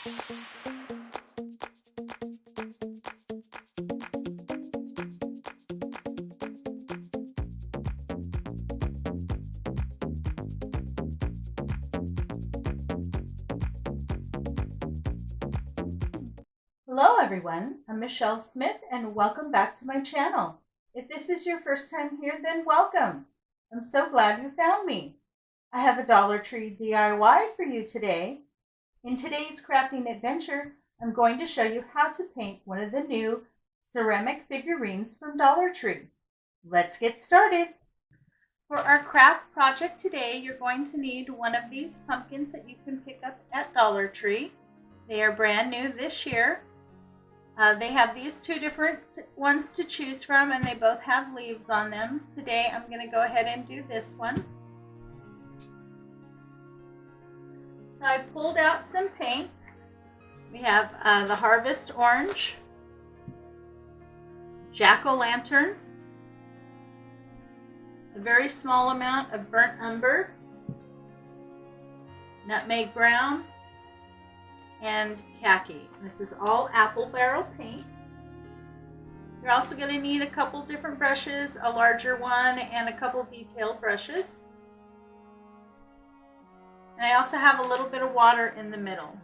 Hello everyone, I'm Michelle Smith and welcome back to my channel. If this is your first time here, then welcome. I'm so glad you found me. I have a Dollar Tree DIY for you today. In today's crafting adventure, I'm going to show you how to paint one of the new ceramic figurines from Dollar Tree. Let's get started. For our craft project today, you're going to need one of these pumpkins that you can pick up at Dollar Tree. They are brand new this year. They have these two different ones to choose from, and they both have leaves on them. Today I'm going to go ahead and do this one. So I pulled out some paint. We have the Harvest Orange, Jack-o'-lantern, a very small amount of burnt umber, nutmeg brown, and khaki. This is all apple barrel paint. You're also going to need a couple different brushes, a larger one and a couple detailed brushes. And I also have a little bit of water in the middle.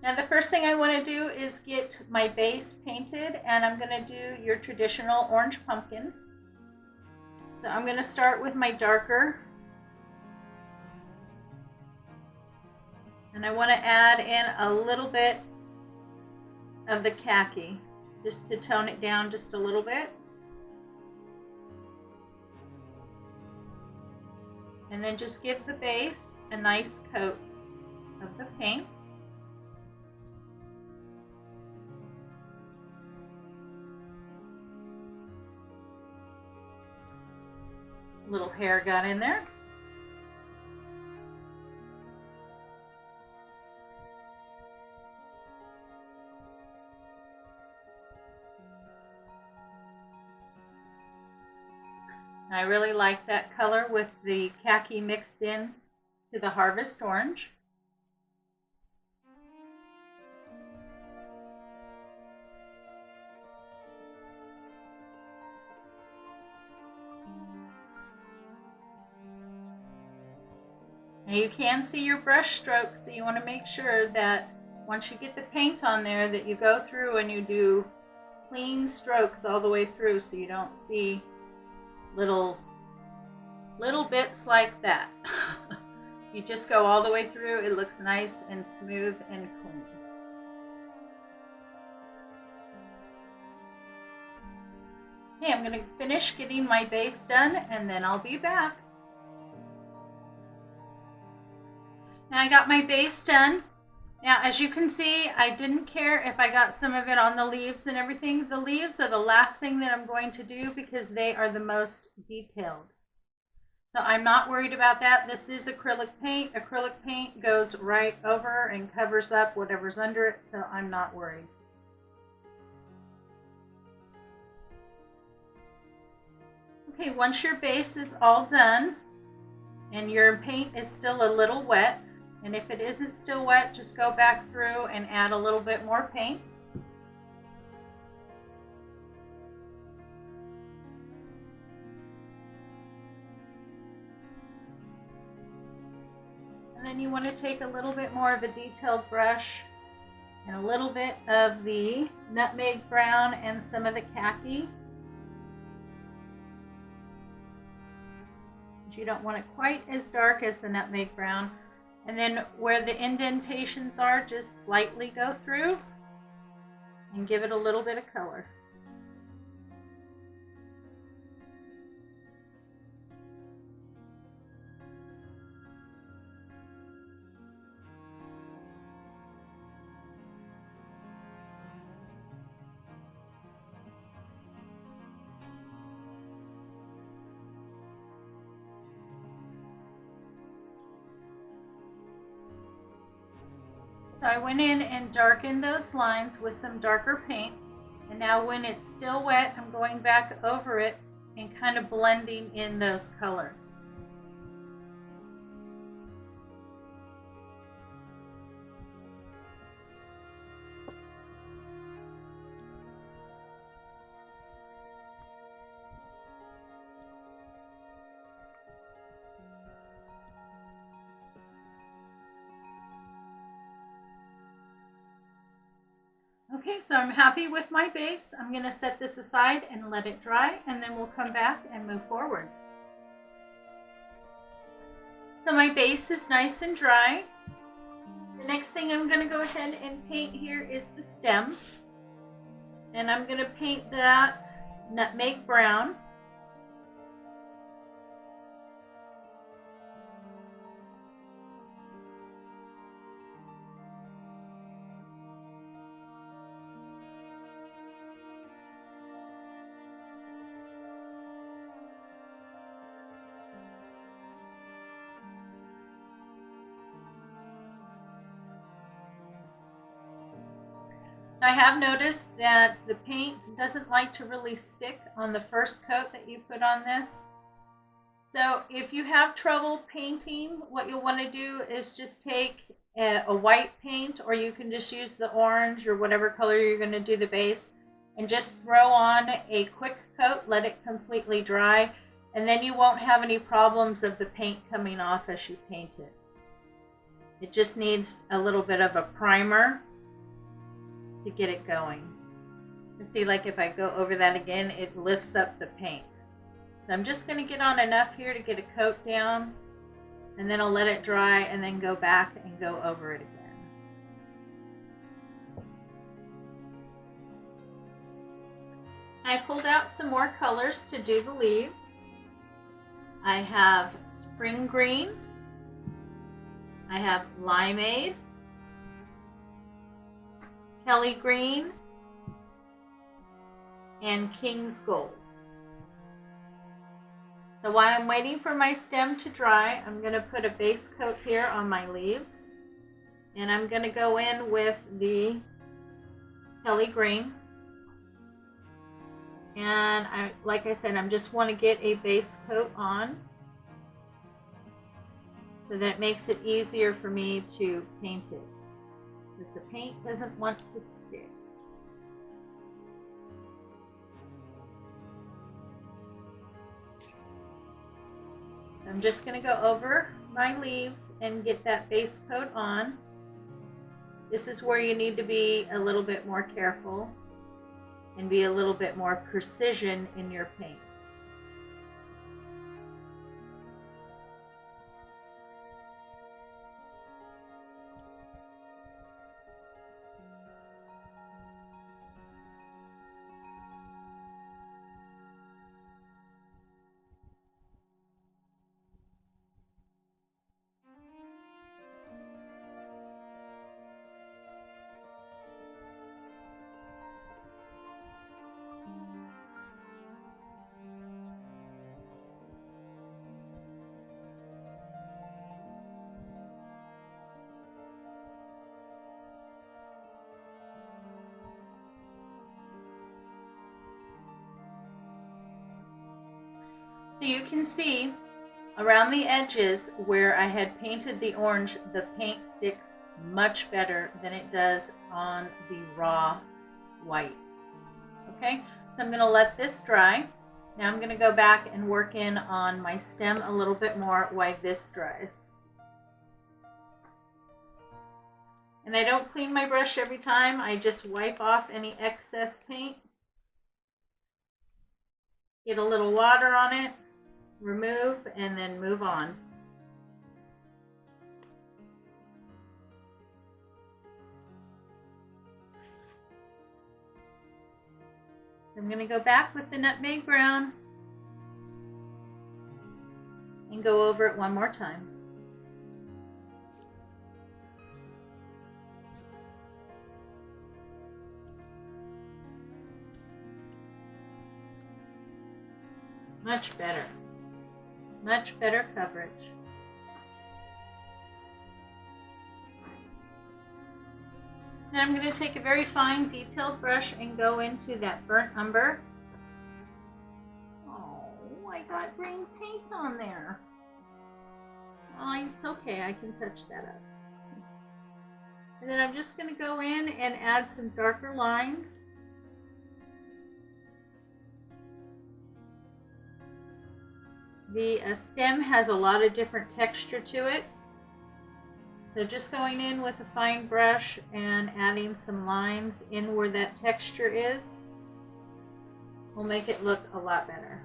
Now the first thing I want to do is get my base painted, and I'm going to do your traditional orange pumpkin. So I'm going to start with my darker. And I want to add in a little bit of the khaki, just to tone it down just a little bit. And then just give the base a nice coat of the paint. Little hair got in there. I really like that color with the khaki mixed in to the Harvest Orange. Now you can see your brush strokes, so you want to make sure that once you get the paint on there that you go through and you do clean strokes all the way through, so you don't see little bits like that. You just go all the way through, it looks nice and smooth and clean. Okay, I'm going to finish getting my base done and then I'll be back. Now I got my base done. Now, as you can see, I didn't care if I got some of it on the leaves and everything. The leaves are the last thing that I'm going to do because they are the most detailed. So I'm not worried about that. This is acrylic paint. Acrylic paint goes right over and covers up whatever's under it, so I'm not worried. Okay, once your base is all done and your paint is still a little wet, and if it isn't still wet, just go back through and add a little bit more paint. And then you want to take a little bit more of a detailed brush and a little bit of the nutmeg brown and some of the khaki. You don't want it quite as dark as the nutmeg brown. And then where the indentations are, just slightly go through and give it a little bit of color. So I went in and darkened those lines with some darker paint, and now when it's still wet, I'm going back over it and kind of blending in those colors. Okay, so I'm happy with my base. I'm going to set this aside and let it dry, and then we'll come back and move forward. So my base is nice and dry. The next thing I'm going to go ahead and paint here is the stem. And I'm going to paint that nutmeg brown. I have noticed that the paint doesn't like to really stick on the first coat that you put on this. So if you have trouble painting, what you'll want to do is just take a white paint, or you can just use the orange or whatever color you're going to do the base, and just throw on a quick coat, let it completely dry, and then you won't have any problems of the paint coming off as you paint it. It just needs a little bit of a primer to get it going. You see, like if I go over that again, it lifts up the paint. So I'm just going to get on enough here to get a coat down, and then I'll let it dry and then go back and go over it again. I pulled out some more colors to do the leaves. I have spring green, I have limeade, Kelly green, and King's gold. So while I'm waiting for my stem to dry, I'm going to put a base coat here on my leaves, and I'm going to go in with the Kelly green. And like I said, I just want to get a base coat on so that it makes it easier for me to paint it, because the paint doesn't want to stick. So I'm just going to go over my leaves and get that base coat on. This is where you need to be a little bit more careful and be a little bit more precision in your paint. So you can see around the edges where I had painted the orange, the paint sticks much better than it does on the raw white. Okay, so I'm going to let this dry. Now I'm going to go back and work in on my stem a little bit more while this dries. And I don't clean my brush every time, I just wipe off any excess paint. Get a little water on it, remove, and then move on. I'm going to go back with the nutmeg brown and go over it one more time. Much better. Much better coverage. Now I'm going to take a very fine detailed brush and go into that burnt umber. Oh, I got green paint on there. Well, it's okay, I can touch that up. And then I'm just going to go in and add some darker lines. The stem has a lot of different texture to it, So just going in with a fine brush and adding some lines in where that texture is will make it look a lot better.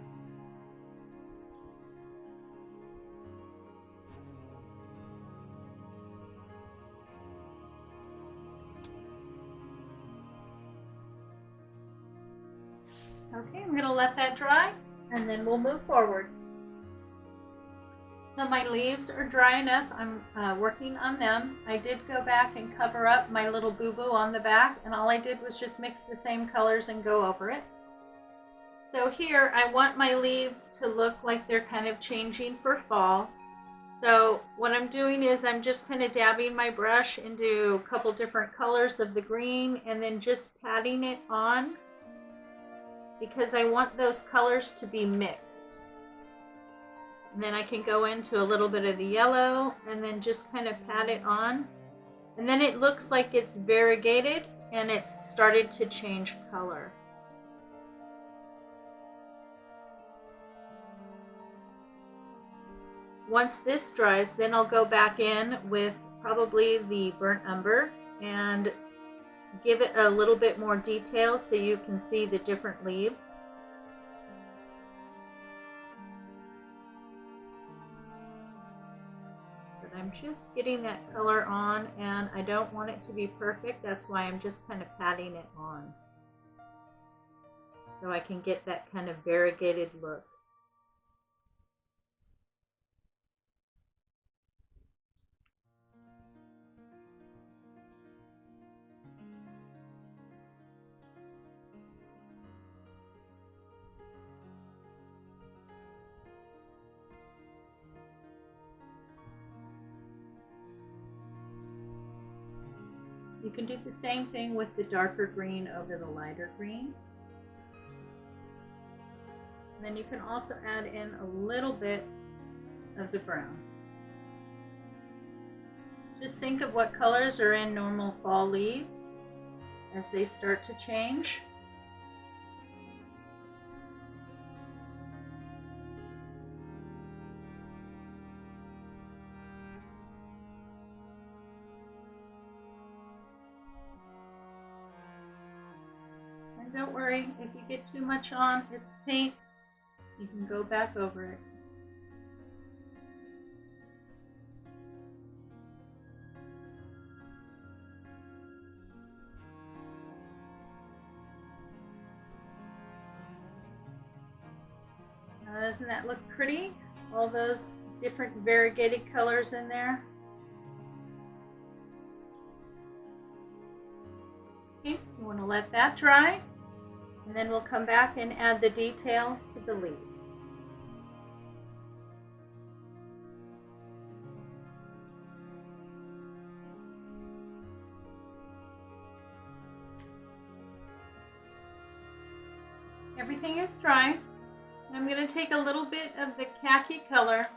Okay, I'm going to let that dry and then we'll move forward. So my leaves are dry enough. I'm working on them. I did go back and cover up my little boo-boo on the back, and all I did was just mix the same colors and go over it. So here I want my leaves to look like they're kind of changing for fall. So what I'm doing is I'm just kind of dabbing my brush into a couple different colors of the green and then just patting it on because I want those colors to be mixed. And then I can go into a little bit of the yellow and then just kind of pat it on. And then it looks like it's variegated and it's started to change color. Once this dries, then I'll go back in with probably the burnt umber and give it a little bit more detail so you can see the different leaves. I'm just getting that color on and I don't want it to be perfect. That's why I'm just kind of patting it on so I can get that kind of variegated look. You can do the same thing with the darker green over the lighter green. And then you can also add in a little bit of the brown. Just think of what colors are in normal fall leaves as they start to change. Don't worry, if you get too much on, it's paint. You can go back over it. Now, doesn't that look pretty? All those different variegated colors in there. Okay, you want to let that dry. And then we'll come back and add the detail to the leaves. Everything is dry. I'm going to take a little bit of the khaki color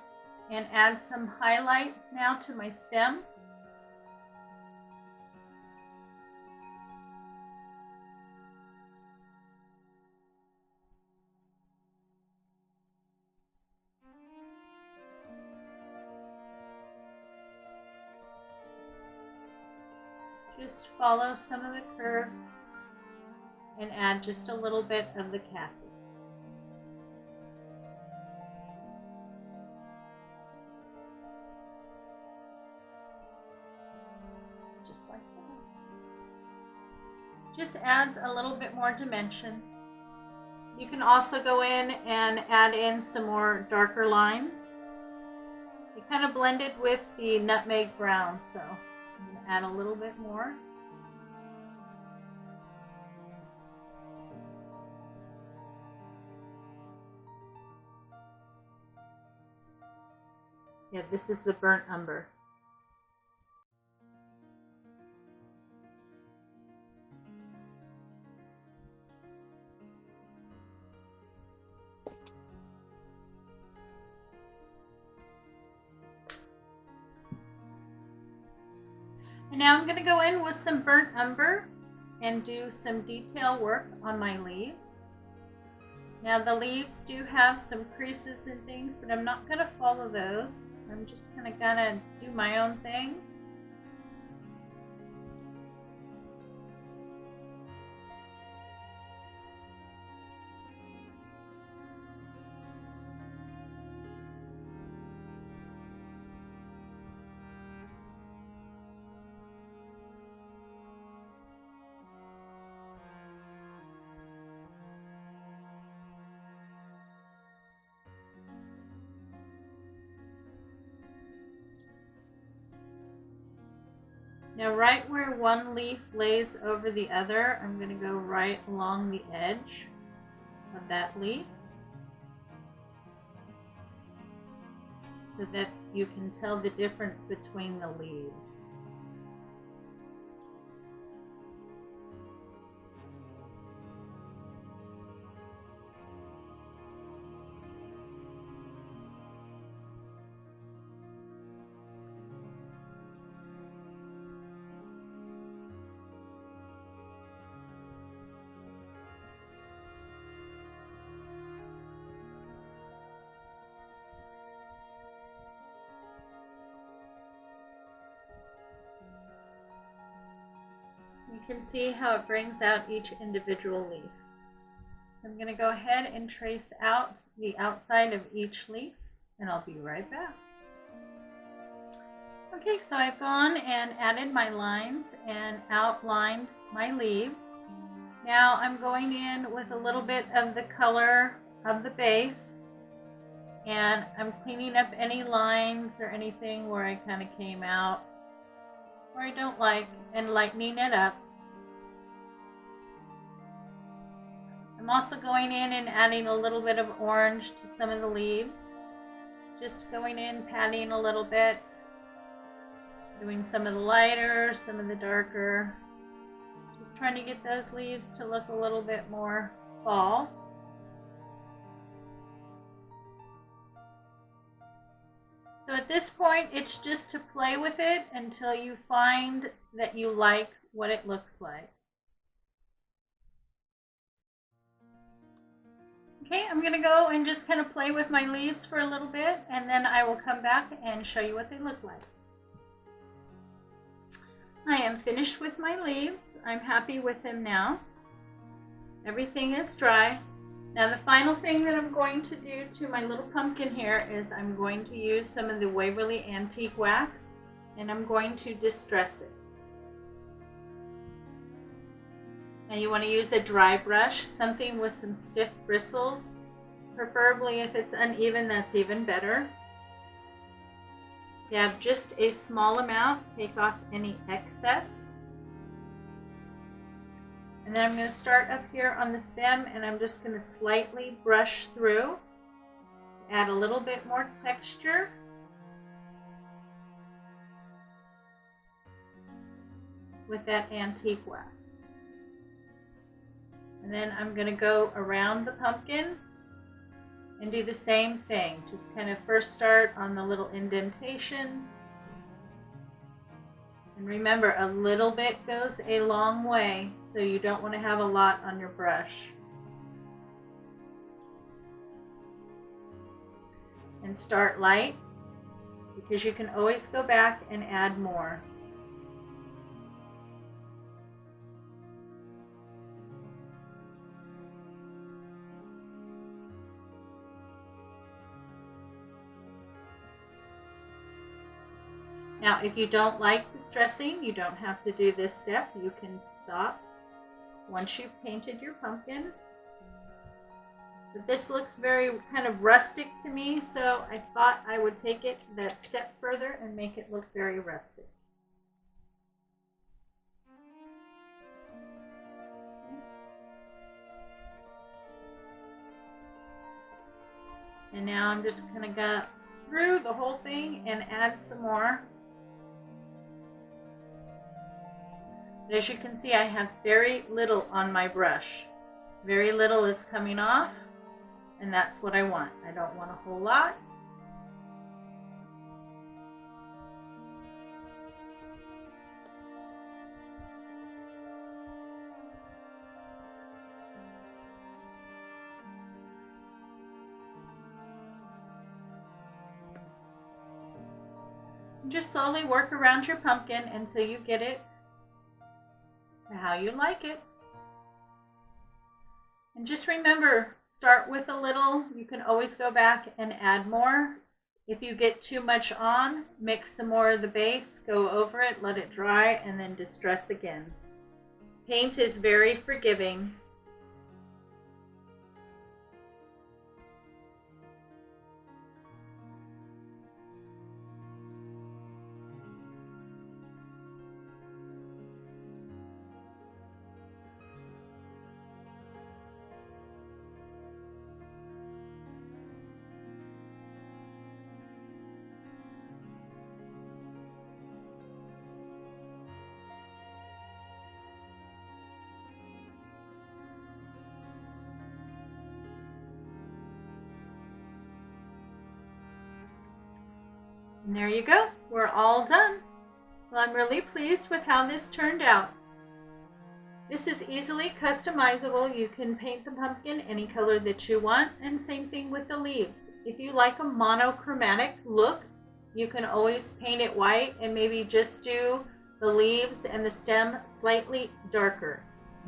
and add some highlights now to my stem. Just follow some of the curves and add just a little bit of the khaki. Just like that. Just adds a little bit more dimension. You can also go in and add in some more darker lines. It kind of blended with the nutmeg brown, so I'm going to add a little bit more. Yeah, this is the burnt umber. And now I'm going to go in with some burnt umber and do some detail work on my leaves. Now the leaves do have some creases and things, but I'm not going to follow those. I'm just kind of gonna do my own thing. Now right where one leaf lays over the other, I'm going to go right along the edge of that leaf so that you can tell the difference between the leaves. You can see how it brings out each individual leaf. So I'm going to go ahead and trace out the outside of each leaf, and I'll be right back. Okay, so I've gone and added my lines and outlined my leaves. Now I'm going in with a little bit of the color of the base, and I'm cleaning up any lines or anything where I kind of came out or I don't like, and lightening it up. I'm also going in and adding a little bit of orange to some of the leaves. Just going in, patting a little bit, doing some of the lighter, some of the darker. Just trying to get those leaves to look a little bit more fall. So at this point, it's just to play with it until you find that you like what it looks like. Okay, I'm going to go and just kind of play with my leaves for a little bit, and then I will come back and show you what they look like. I am finished with my leaves. I'm happy with them now. Everything is dry. Now the final thing that I'm going to do to my little pumpkin here is I'm going to use some of the Waverly Antique Wax, and I'm going to distress it. Now you want to use a dry brush, something with some stiff bristles. Preferably if it's uneven, that's even better. If you have just a small amount, take off any excess. And then I'm going to start up here on the stem, and I'm just going to slightly brush through, add a little bit more texture. With that antique wax. And then I'm going to go around the pumpkin and do the same thing. Just kind of first start on the little indentations. And remember, a little bit goes a long way, so you don't want to have a lot on your brush. And start light, because you can always go back and add more. Now, if you don't like distressing, you don't have to do this step. You can stop once you've painted your pumpkin. But this looks very kind of rustic to me, so I thought I would take it that step further and make it look very rustic. And now I'm just going to go through the whole thing and add some more. But as you can see, I have very little on my brush. Very little is coming off, and that's what I want. I don't want a whole lot. Just slowly work around your pumpkin until you get it to how you like it. And just remember, start with a little. You can always go back and add more. If you get too much on, mix some more of the base, go over it, let it dry, and then distress again. Paint is very forgiving. And there you go. We're all done. Well, I'm really pleased with how this turned out. This is easily customizable. You can paint the pumpkin any color that you want, and same thing with the leaves. If you like a monochromatic look, you can always paint it white and maybe just do the leaves and the stem slightly darker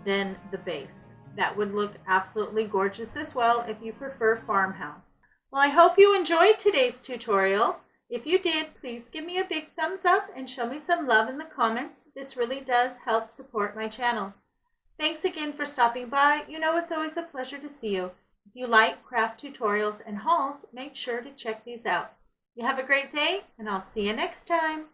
than the base. That would look absolutely gorgeous as well if you prefer farmhouse. Well, I hope you enjoyed today's tutorial. If you did, please give me a big thumbs up and show me some love in the comments. This really does help support my channel. Thanks again for stopping by. You know it's always a pleasure to see you. If you like craft tutorials and hauls, make sure to check these out. You have a great day, and I'll see you next time.